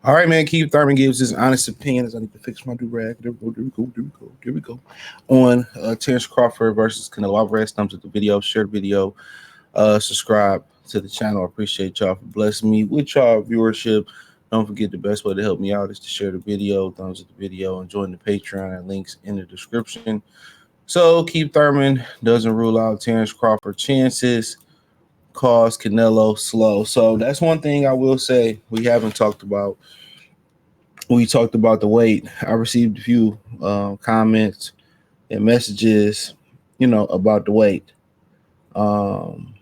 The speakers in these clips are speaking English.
All right, man. Keith Thurman gives his honest opinion. As I need to fix my do rag. There we go. There we go. There we go. There we go. On Terence Crawford versus Canelo Alvarez. Thumbs up the video. Share the video. Subscribe to the channel. I appreciate y'all for blessing me with y'all viewership. Don't forget the best way to help me out is to share the video. Thumbs up the video and join the Patreon and links in the description. So Keith Thurman doesn't rule out Terence Crawford chances. Calls Canelo slow. So that's one thing I will say we haven't talked about. We talked about the weight. I received a few comments and messages, about the weight. Um,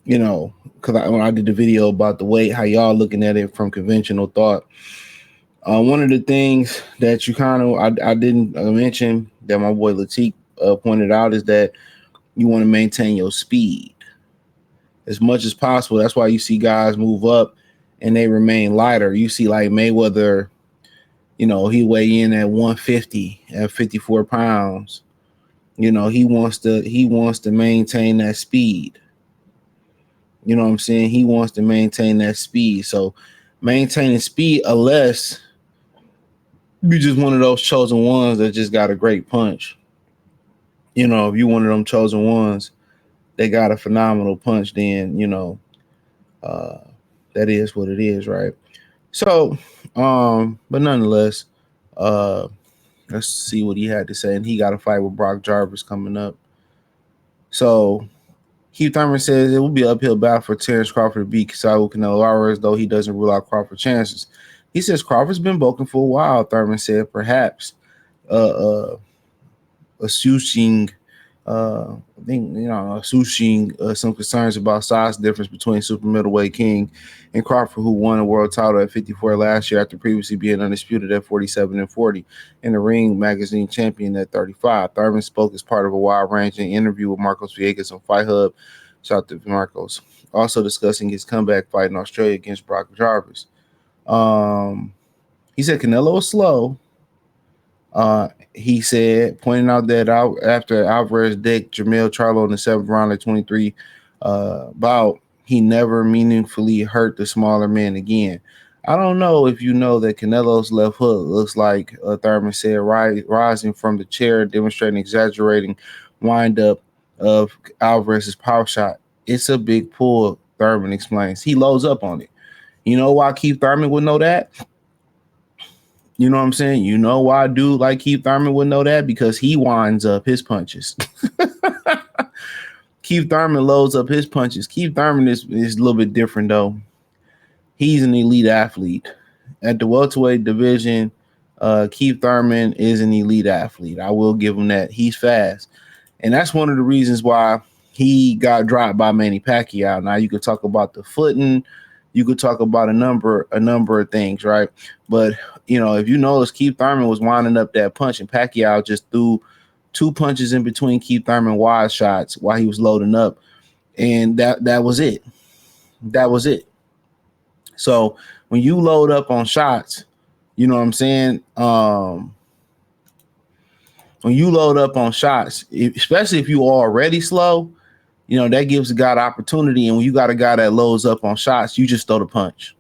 because when I did the video about the weight, how y'all looking at it from conventional thought. One of the things that you I didn't mention that my boy Latik pointed out is that you want to maintain your speed as much as possible. That's why you see guys move up and they remain lighter. You see like Mayweather, he weigh in at 150 at 54 pounds. He wants to maintain that speed. You know what I'm saying? He wants to maintain that speed. So maintaining speed, unless you're just one of those chosen ones that just got a great punch. If you're one of them chosen ones that got a phenomenal punch, then, that is what it is, right? So, but nonetheless, let's see what he had to say. And he got a fight with Brock Jarvis coming up. So Keith Thurman says it will be an uphill battle for Terence Crawford to beat Saul Canelo Alvarez, though he doesn't rule out Crawford's chances. He says Crawford's been broken for a while. Thurman said perhaps assuming some concerns about size difference between super middleweight King and Crawford, who won a world title at 54 last year after previously being undisputed at 47 and 40, and the Ring Magazine champion at 35. Thurman spoke as part of a wide-ranging interview with Marcos Villegas on Fight Hub. Shout out to Marcos. Also discussing his comeback fight in Australia against Brock Jarvis. He said Canelo is slow. He said, pointing out that after Alvarez decked Jermell Charlo in the 7th round at 23 bout, he never meaningfully hurt the smaller man again. I don't know if you know that Canelo's left hook looks like Thurman said, rising from the chair, demonstrating exaggerating windup of Alvarez's power shot. It's a big pull, Thurman explains. He loads up on it. You know why Keith Thurman would know that? You know what I'm saying? You know why a dude like Keith Thurman would know that? Because he winds up his punches. Keith Thurman loads up his punches. Keith Thurman is a little bit different, though. He's an elite athlete. At the welterweight division, Keith Thurman is an elite athlete. I will give him that. He's fast. And that's one of the reasons why he got dropped by Manny Pacquiao. Now, you could talk about the footing. You could talk about a number of things, right? But, if you notice, Keith Thurman was winding up that punch, and Pacquiao just threw 2 punches in between Keith Thurman wide shots while he was loading up. And that was it. That was it. So when you load up on shots, you know what I'm saying? When you load up on shots, especially if you are already slow, that gives the guy the opportunity. And when you got a guy that loads up on shots, you just throw the punch.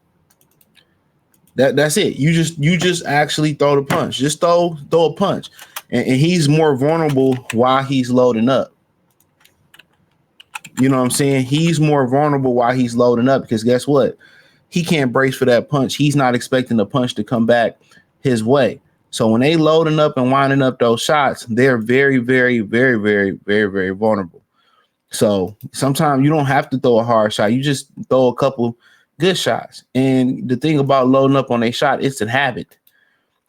That's it. You just actually throw the punch. Just throw a punch. And he's more vulnerable while he's loading up. You know what I'm saying? He's more vulnerable while he's loading up because guess what? He can't brace for that punch. He's not expecting the punch to come back his way. So when they loading up and winding up those shots, they're very, very, very, very, very, very vulnerable. So sometimes you don't have to throw a hard shot. You just throw a couple good shots. And the thing about loading up on a shot, it's a habit.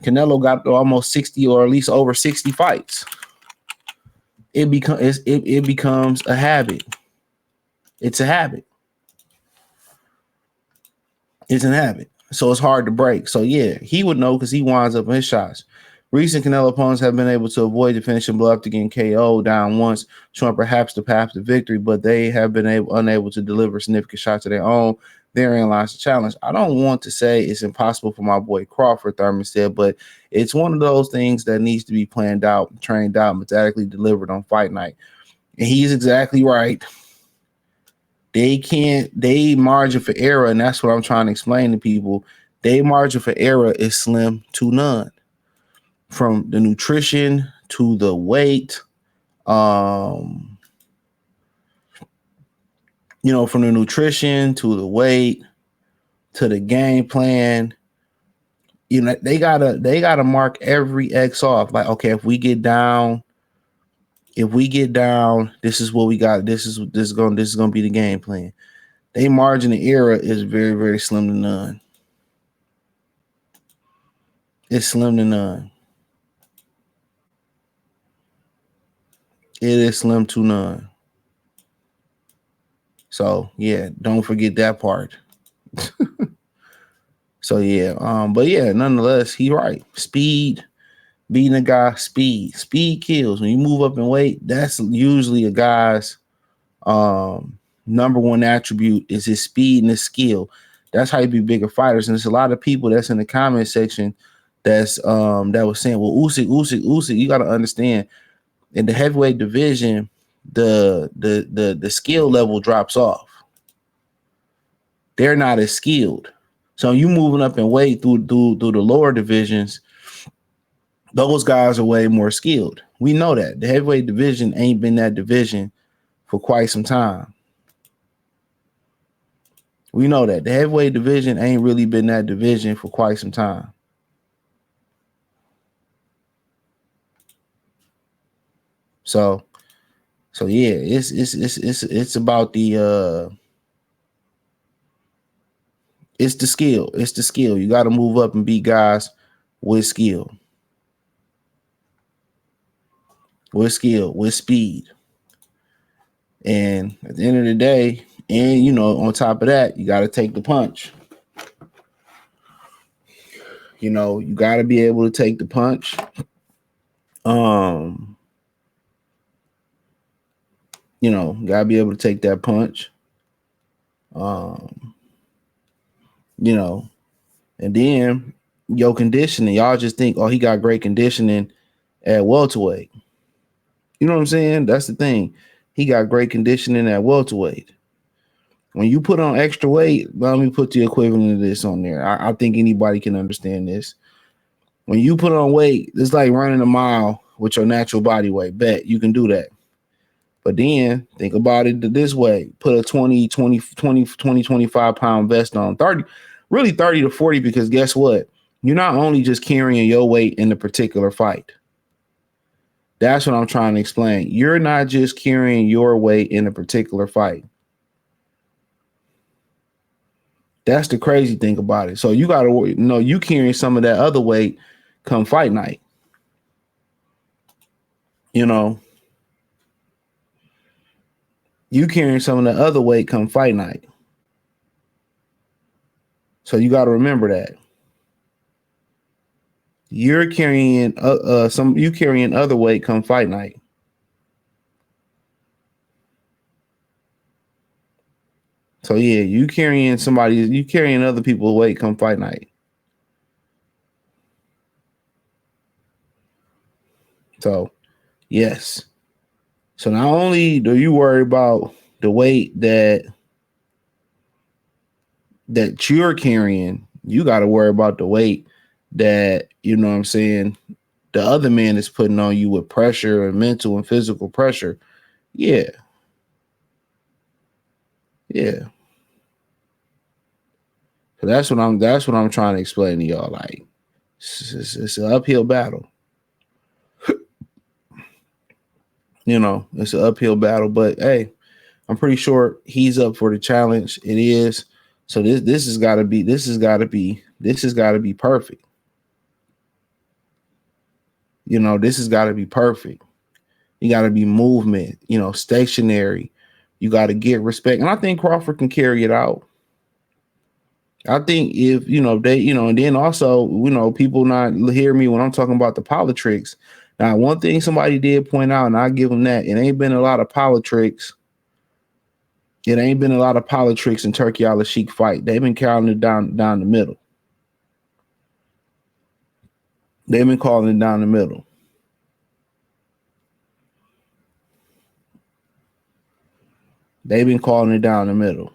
Canelo got almost 60 or at least over 60 fights. It becomes a habit. It's a habit. It's a habit. So it's hard to break. So yeah, he would know because he winds up in his shots. Recent Canelo opponents have been able to avoid the finishing blow after getting KO down once, showing perhaps the path to victory, but they have been unable to deliver significant shots of their own. Therein lies the challenge. I don't want to say it's impossible for my boy Crawford, Thurman said, but it's one of those things that needs to be planned out, trained out, methodically delivered on fight night. And he's exactly right. they margin for error, and that's what I'm trying to explain to people. They margin for error is slim to none. From the nutrition to the weight, from the nutrition to the weight to the game plan, they gotta mark every X off. Like, okay, if we get down, this is what we got. This is gonna be the game plan. They margin of error is very, very slim to none. It's slim to none. It is slim to none. So yeah, don't forget that part. So yeah, but yeah, nonetheless, he right. Speed, beating a guy, speed kills. When you move up in weight, that's usually a guy's number one attribute is his speed and his skill. That's how you be bigger fighters. And there's a lot of people that's in the comment section that was saying, well, Usyk, you got to understand, in the heavyweight division, the skill level drops off. They're not as skilled. So you moving up in weight through the lower divisions, those guys are way more skilled. We know that. The heavyweight division ain't been that division for quite some time. We know that. The heavyweight division ain't really been that division for quite some time. So yeah, it's about the it's the skill. It's the skill. You got to move up and beat guys with skill. With skill, with speed. And at the end of the day, and on top of that, you got to take the punch. You got to be able to take the punch. Got to be able to take that punch. And then your conditioning, y'all just think, oh, he got great conditioning at welterweight. You know what I'm saying? That's the thing. He got great conditioning at welterweight. When you put on extra weight, let me put the equivalent of this on there. I think anybody can understand this. When you put on weight, it's like running a mile with your natural body weight. Bet you can do that. But then think about it this way. Put a 25 pound vest on, 30 to 40, because guess what? You're not only just carrying your weight in a particular fight. That's what I'm trying to explain. You're not just carrying your weight in a particular fight. That's the crazy thing about it. So you got to know you carrying some of that other weight come fight night. You carrying some of the other weight come fight night. So you got to remember that. You're carrying carrying other weight come fight night. So yeah, you carrying other people's weight come fight night. So yes. So not only do you worry about the weight that you're carrying, you got to worry about the weight that, the other man is putting on you with pressure and mental and physical pressure. Yeah. Yeah. So that's what I'm trying to explain to y'all. Like, it's an uphill battle. It's an uphill battle, but hey, I'm pretty sure he's up for the challenge. It is. So this has got to be perfect. This has got to be perfect. You got to be movement, stationary. You got to get respect. And I think Crawford can carry it out. I think if, they, and then also, people not hear me when I'm talking about the politics. Now, one thing somebody did point out, and I give them that, it ain't been a lot of politics. It ain't been a lot of politics in Turkey al-Sheikh fight. They've been counting it down the middle. They've been calling it down the middle. They've been calling it down the middle.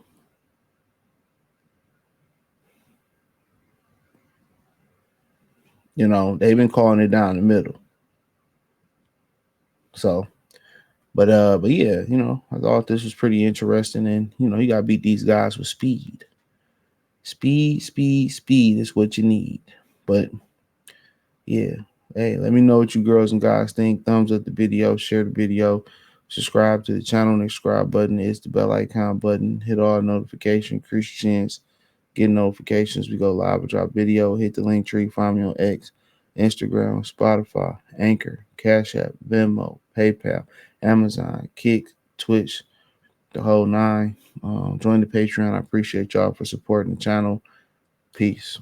You know, they've been calling it down the middle. So, but yeah, you know, I thought this was pretty interesting, and you know, you gotta beat these guys with speed. Speed is what you need. But yeah, hey, let me know what you girls and guys think. Thumbs up the video, share the video, subscribe to the channel. The subscribe button is the bell icon button. Hit all notifications, increase your chance get notifications. We go live and drop video. Hit the link tree. Find me on X, Instagram, Spotify, Anchor, Cash App, Venmo, PayPal, Amazon, Kick, Twitch, the whole nine. Join the Patreon. I appreciate y'all for supporting the channel. Peace.